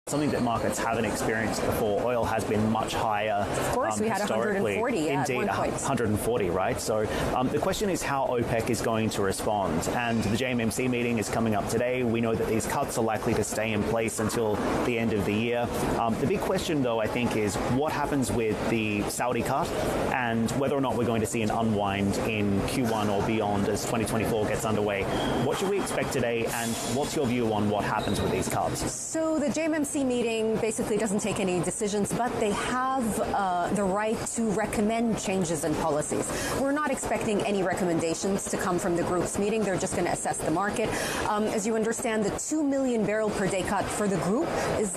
something that markets haven't experienced before. Oil has been much higher. Of course, we had 140. Indeed, 140, right? So the question is how OPEC is going to respond. And the JMMC meeting is coming up today. We know that these cuts are likely to stay in place until the end of the year. The big question, though, I think, is what happens with the Saudi cut and whether or not we're going to see an unwind in Q1 or beyond as 2024 gets underway. What should we expect today, and what's your view on what happens with these cuts? So the JMMC meeting basically doesn't take any decisions, but they have the right to recommend changes in policies. We're not expecting any recommendations to come from the group's meeting. They're just going to assess the market. As you understand, the 2 million barrel per day cut for the group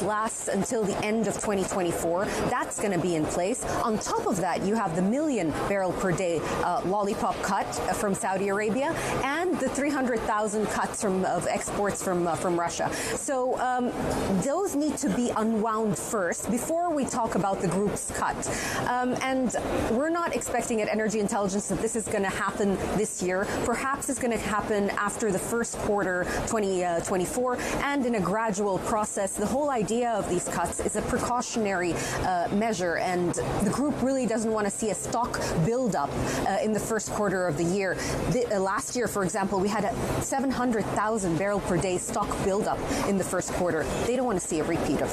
lasts until the end of 2024. That's going to be in place. On top of that, you have the 1 million barrel per day lollipop cut from Saudi Arabia and the 300,000 cuts of exports from Russia. So those need to be unwound first before we talk about the group's cut. And we're not expecting at Energy Intelligence that this is going to happen this year. Perhaps it's going to happen after the first quarter 2024 and in a gradual process. The whole idea of these cuts is a precautionary measure, and the group really doesn't want to see a stock buildup in the first quarter of the year. Last year, for example, we had a 700,000 barrel per day stock buildup in the first quarter. They don't want to see a repeat of that.